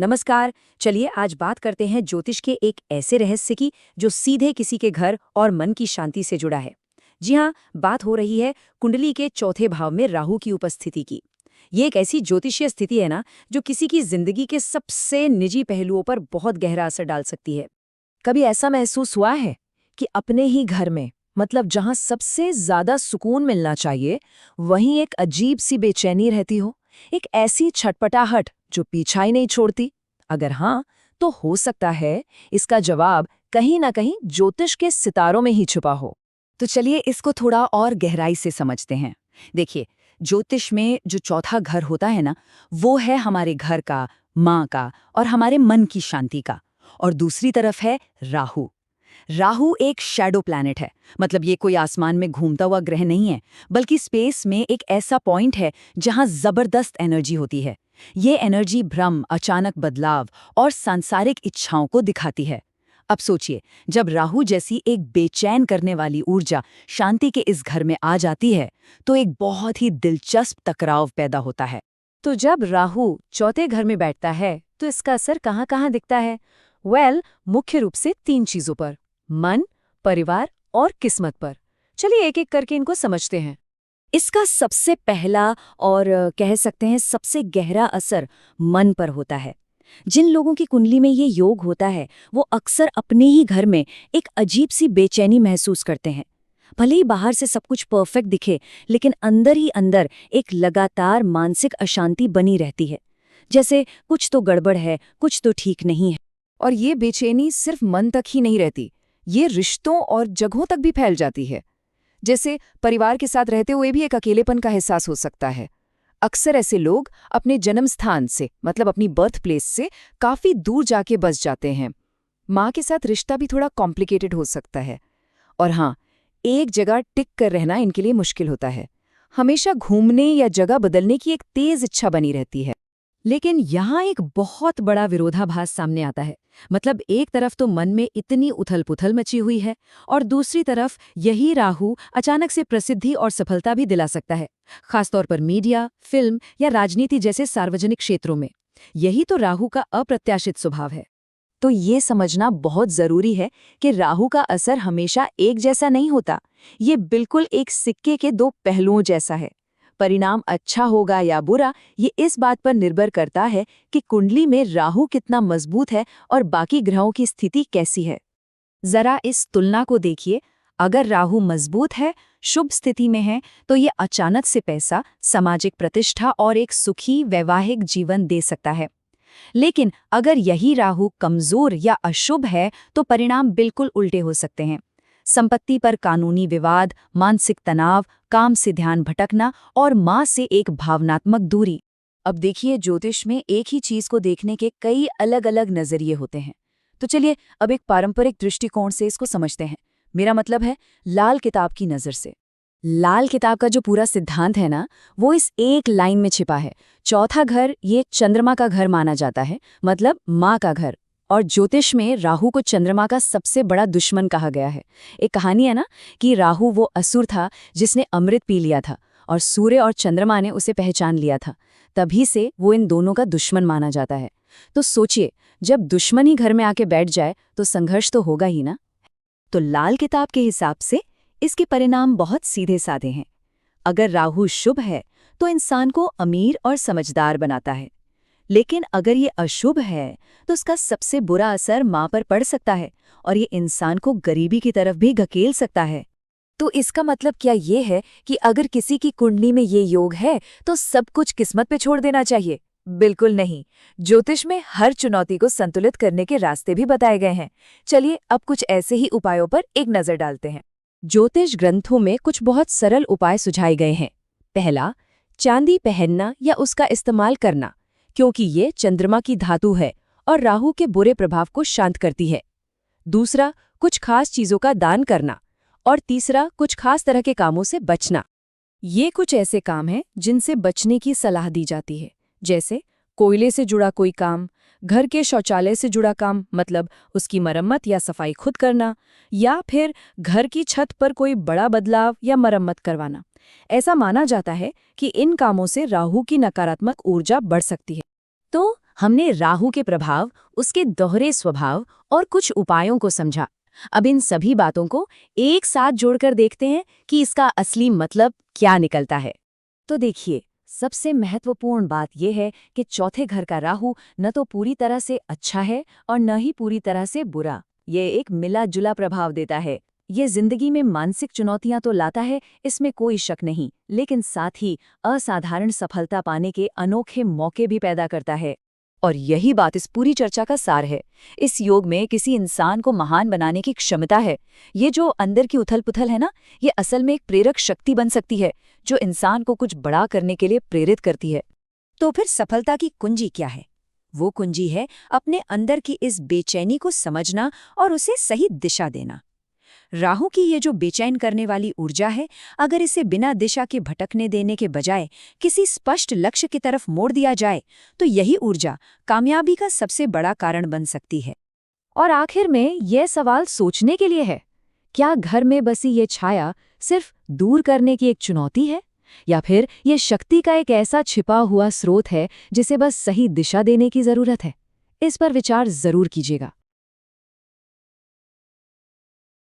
नमस्कार। चलिए आज बात करते हैं ज्योतिष के एक ऐसे रहस्य की जो सीधे किसी के घर और मन की शांति से जुड़ा है। जी हाँ, बात हो रही है कुंडली के चौथे भाव में राहु की उपस्थिति की। ये एक ऐसी ज्योतिषीय स्थिति है ना, जो किसी की जिंदगी के सबसे निजी पहलुओं पर बहुत गहरा असर डाल सकती है। कभी ऐसा महसूस हुआ है कि अपने ही घर में, मतलब जहां सबसे ज्यादा सुकून मिलना चाहिए, वहीं एक अजीब सी बेचैनी रहती हो, एक ऐसी छटपटाहट जो पीछा ही नहीं छोड़ती? अगर हाँ, तो हो सकता है इसका जवाब कहीं ना कहीं ज्योतिष के सितारों में ही छुपा हो। तो चलिए इसको थोड़ा और गहराई से समझते हैं। देखिए, ज्योतिष में जो चौथा घर होता है ना, वो है हमारे घर का, माँ का और हमारे मन की शांति का। और दूसरी तरफ है राहु। राहु एक शैडो प्लैनेट है, मतलब ये कोई आसमान में घूमता हुआ ग्रह नहीं है, बल्कि स्पेस में एक ऐसा पॉइंट है जहां जबरदस्त एनर्जी होती है। ये एनर्जी भ्रम, अचानक बदलाव और सांसारिक इच्छाओं को दिखाती है। अब सोचिए, जब राहु जैसी एक बेचैन करने वाली ऊर्जा शांति के इस घर में आ जाती है, तो एक बहुत ही दिलचस्प टकराव पैदा होता है। तो जब राहु चौथे घर में बैठता है, तो इसका असर कहाँ-कहाँ दिखता है? मुख्य रूप से 3 चीजों पर: मन, परिवार और किस्मत पर। चलिए एक-एक करके इनको समझते हैं। इसका सबसे पहला और कह सकते हैं सबसे गहरा असर मन पर होता है। जिन लोगों की कुंडली में ये योग होता है, वो अक्सर अपने ही घर में एक अजीब सी बेचैनी महसूस करते हैं। भले ही बाहर से सब कुछ परफेक्ट दिखे, लेकिन अंदर ही अंदर एक लगातार मानसिक अशांति बनी रहती है। जैसे कुछ तो गड़बड़ है, कुछ तो ठीक नहीं है। और ये बेचैनी सिर्फ मन तक ही नहीं रहती, ये रिश्तों और जगहों तक भी फैल जाती है। जैसे परिवार के साथ रहते हुए भी एक अकेलेपन का एहसास हो सकता है। अक्सर ऐसे लोग अपने जन्म स्थान से, मतलब अपनी बर्थ प्लेस से काफी दूर जाके बस जाते हैं। माँ के साथ रिश्ता भी थोड़ा कॉम्प्लिकेटेड हो सकता है। और हाँ, एक जगह टिक कर रहना इनके लिए मुश्किल होता है। हमेशा घूमने या जगह बदलने की एक तेज इच्छा बनी रहती है। लेकिन यहाँ एक बहुत बड़ा विरोधाभास सामने आता है। मतलब एक तरफ तो मन में इतनी उथल-पुथल मची हुई है, और दूसरी तरफ यही राहु अचानक से प्रसिद्धि और सफलता भी दिला सकता है, खासतौर पर मीडिया, फिल्म या राजनीति जैसे सार्वजनिक क्षेत्रों में। यही तो राहु का अप्रत्याशित स्वभाव है। तो ये समझना बहुत जरूरी है कि राहु का असर हमेशा एक जैसा नहीं होता। ये बिल्कुल एक सिक्के के 2 पहलुओं जैसा है। परिणाम अच्छा होगा या बुरा, ये इस बात पर निर्भर करता है कि कुंडली में राहु कितना मजबूत है और बाकी ग्रहों की स्थिति कैसी है। जरा इस तुलना को देखिए। अगर राहु मजबूत है, शुभ स्थिति में है, तो ये अचानक से पैसा, सामाजिक प्रतिष्ठा और एक सुखी वैवाहिक जीवन दे सकता है। लेकिन अगर यही राहु कमजोर या अशुभ है, तो परिणाम बिल्कुल उल्टे हो सकते हैं। संपत्ति पर कानूनी विवाद, मानसिक तनाव, काम से ध्यान भटकना और मां से एक भावनात्मक दूरी। अब देखिए, ज्योतिष में एक ही चीज को देखने के कई अलग अलग नजरिए होते हैं। तो चलिए अब एक पारंपरिक दृष्टिकोण से इसको समझते हैं। मेरा मतलब है लाल किताब की नजर से। लाल किताब का जो पूरा सिद्धांत है ना, वो इस एक लाइन में छिपा है। चौथा घर ये चंद्रमा का घर माना जाता है, मतलब माँ का घर। और ज्योतिष में राहु को चंद्रमा का सबसे बड़ा दुश्मन कहा गया है। एक कहानी है ना कि राहु वो असुर था जिसने अमृत पी लिया था, और सूर्य और चंद्रमा ने उसे पहचान लिया था। तभी से वो इन दोनों का दुश्मन माना जाता है। तो सोचिए, जब दुश्मन ही घर में आके बैठ जाए तो संघर्ष तो होगा ही ना। तो लाल किताब के हिसाब से इसके परिणाम बहुत सीधे साधे हैं। अगर राहु शुभ है तो इंसान को अमीर और समझदार बनाता है, लेकिन अगर ये अशुभ है तो उसका सबसे बुरा असर माँ पर पड़ सकता है, और ये इंसान को गरीबी की तरफ भी धकेल सकता है। तो इसका मतलब क्या ये है कि अगर किसी की कुंडली में ये योग है तो सब कुछ किस्मत पे छोड़ देना चाहिए? बिल्कुल नहीं। ज्योतिष में हर चुनौती को संतुलित करने के रास्ते भी बताए गए हैं। चलिए अब कुछ ऐसे ही उपायों पर एक नजर डालते हैं। ज्योतिष ग्रंथों में कुछ बहुत सरल उपाय सुझाए गए हैं। पहला, चांदी पहनना या उसका इस्तेमाल करना, क्योंकि ये चंद्रमा की धातु है और राहु के बुरे प्रभाव को शांत करती है। दूसरा, कुछ खास चीजों का दान करना। और तीसरा, कुछ खास तरह के कामों से बचना। ये कुछ ऐसे काम हैं जिनसे बचने की सलाह दी जाती है, जैसे कोयले से जुड़ा कोई काम, घर के शौचालय से जुड़ा काम, मतलब उसकी मरम्मत या सफाई खुद करना, या फिर घर की छत पर कोई बड़ा बदलाव या मरम्मत करवाना। ऐसा माना जाता है कि इन कामों से राहु की नकारात्मक ऊर्जा बढ़ सकती है। तो हमने राहु के प्रभाव, उसके दोहरे स्वभाव और कुछ उपायों को समझा। अब इन सभी बातों को एक साथ जोड़कर देखते हैं कि इसका असली मतलब क्या निकलता है। तो देखिए, सबसे महत्वपूर्ण बात यह है कि चौथे घर का राहु न तो पूरी तरह से अच्छा है और न ही पूरी तरह से बुरा। ये एक मिला जुला प्रभाव देता है। ये जिंदगी में मानसिक चुनौतियां तो लाता है, इसमें कोई शक नहीं, लेकिन साथ ही असाधारण सफलता पाने के अनोखे मौके भी पैदा करता है। और यही बात इस पूरी चर्चा का सार है। इस योग में किसी इंसान को महान बनाने की क्षमता है। ये जो अंदर की उथल-पुथल है ना, ये असल में एक प्रेरक शक्ति बन सकती है, जो इंसान को कुछ बड़ा करने के लिए प्रेरित करती है। तो फिर सफलता की कुंजी क्या है? वो कुंजी है अपने अंदर की इस बेचैनी को समझना और उसे सही दिशा देना। राहु की ये जो बेचैन करने वाली ऊर्जा है, अगर इसे बिना दिशा के भटकने देने के बजाय किसी स्पष्ट लक्ष्य की तरफ मोड़ दिया जाए, तो यही ऊर्जा कामयाबी का सबसे बड़ा कारण बन सकती है। और आखिर में यह सवाल सोचने के लिए है, क्या घर में बसी ये छाया सिर्फ दूर करने की एक चुनौती है, या फिर ये शक्ति का एक ऐसा छिपा हुआ स्रोत है जिसे बस सही दिशा देने की जरूरत है? इस पर विचार जरूर कीजिएगा।